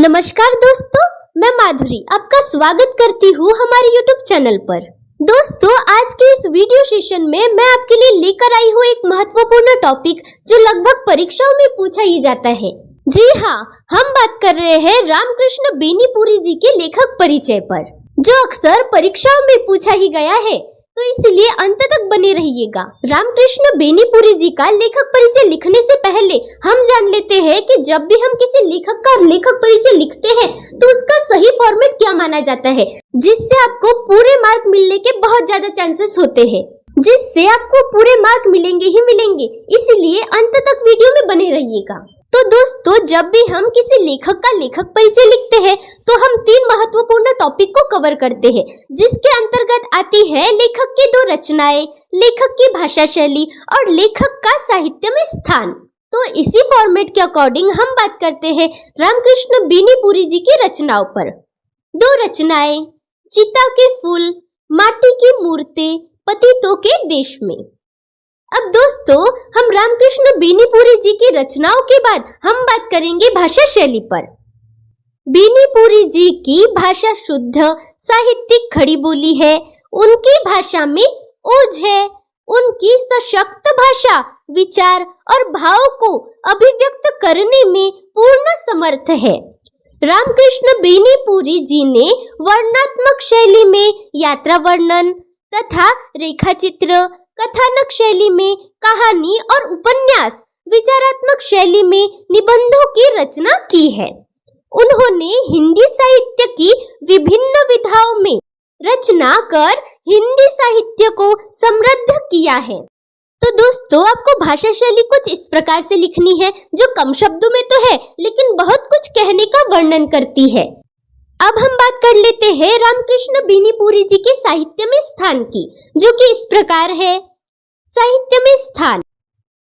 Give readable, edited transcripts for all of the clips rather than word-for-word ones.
नमस्कार दोस्तों, मैं माधुरी आपका स्वागत करती हूँ हमारे YouTube चैनल पर। दोस्तों, आज के इस वीडियो सेशन में मैं आपके लिए लेकर आई हूँ एक महत्वपूर्ण टॉपिक जो लगभग परीक्षाओं में पूछा ही जाता है। जी हाँ, हम बात कर रहे हैं रामकृष्ण बेनीपुरी जी के लेखक परिचय पर, जो अक्सर परीक्षाओं में पूछा ही गया है, तो इसलिए अंत तक बने रहिएगा। रामकृष्ण बेनीपुरी जी का लेखक परिचय लिखने से पहले हम जान लेते हैं कि जब भी हम किसी लेखक का लेखक परिचय लिखते हैं तो उसका सही फॉर्मेट क्या माना जाता है, जिससे आपको पूरे मार्क मिलने के बहुत ज्यादा चांसेस होते हैं, जिससे आपको पूरे मार्क मिलेंगे ही मिलेंगे। इसलिए अंत तक वीडियो में बने रहिएगा। तो दोस्तों, जब भी हम किसी लेखक का लेखक परिचय लिखते हैं तो हम 3 महत्वपूर्ण टॉपिक को कवर करते हैं, जिसके अंतर्गत आती है लेखक की 2 रचनाएं, लेखक की भाषा शैली और लेखक का साहित्य में स्थान। तो इसी फॉर्मेट के अकॉर्डिंग हम बात करते हैं रामकृष्ण बेनीपुरी जी की रचनाओं पर। 2 रचनाएं, चिता के फूल, माटी की मूर्तें, पतितों के देश में। अब दोस्तों, हम रामकृष्ण बेनीपुरी जी की रचनाओं के बाद हम बात करेंगे भाषा शैली पर। बेनीपुरी जी की भाषा शुद्ध साहित्यिक खड़ी बोली है, उनकी भाषा में ओज है, उनकी सशक्त भाषा विचार और भाव को अभिव्यक्त करने में पूर्ण समर्थ है। रामकृष्ण बेनीपुरी जी ने वर्णनात्मक शैली में यात्रा वर्णन तथा रेखाचित्र, कथानक शैली में कहानी और उपन्यास, विचारात्मक शैली में निबंधों की रचना की है। उन्होंने हिंदी साहित्य की विभिन्न विधाओं में रचना कर हिंदी साहित्य को समृद्ध किया है। तो दोस्तों, आपको भाषा शैली कुछ इस प्रकार से लिखनी है, जो कम शब्दों में तो है लेकिन बहुत कुछ कहने का वर्णन करती है। अब हम बात कर लेते हैं रामकृष्ण बेनीपुरी जी के साहित्य में स्थान की, जो कि इस प्रकार है। साहित्य में स्थान,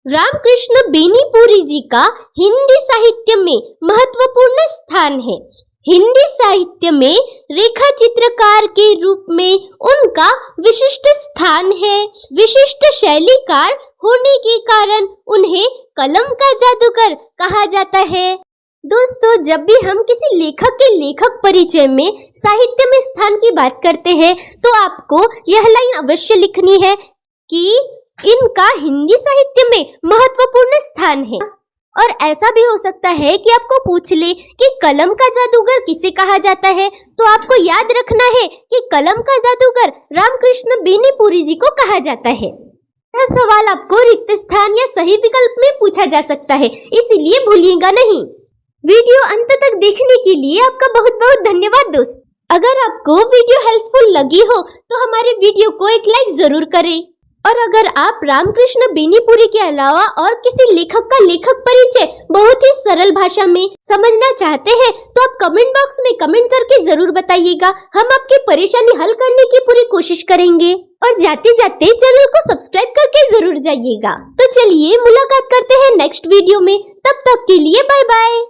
रामकृष्ण बेनीपुरी जी का हिंदी साहित्य में महत्वपूर्ण स्थान है। हिंदी साहित्य में रेखा चित्रकार के रूप में उनका विशिष्ट स्थान है। विशिष्ट शैलीकार होने के कारण उन्हें कलम का जादूगर कहा जाता है। दोस्तों, जब भी हम किसी लेखक के लेखक परिचय में साहित्य में स्थान की बात करते हैं तो आपको यह लाइन अवश्य लिखनी है कि इनका हिंदी साहित्य में महत्वपूर्ण स्थान है। और ऐसा भी हो सकता है कि आपको पूछ ले कि कलम का जादूगर किसे कहा जाता है, तो आपको याद रखना है कि कलम का जादूगर रामकृष्ण बेनीपुरी जी को कहा जाता है। यह सवाल आपको रिक्त स्थान या सही विकल्प में पूछा जा सकता है, इसलिए भूलिएगा नहीं। वीडियो अंत तक देखने के लिए आपका बहुत बहुत धन्यवाद दोस्त। अगर आपको वीडियो हेल्पफुल लगी हो तो हमारे वीडियो को एक लाइक जरूर करें। और अगर आप रामकृष्ण बेनीपुरी के अलावा और किसी लेखक का लेखक परिचय बहुत ही सरल भाषा में समझना चाहते हैं तो आप कमेंट बॉक्स में कमेंट करके जरूर बताइएगा। हम आपकी परेशानी हल करने की पूरी कोशिश करेंगे। और जाते जाते चैनल को सब्सक्राइब करके जरूर जाइएगा। तो चलिए मुलाकात करते हैं नेक्स्ट वीडियो में। तब तक के लिए बाय बाय।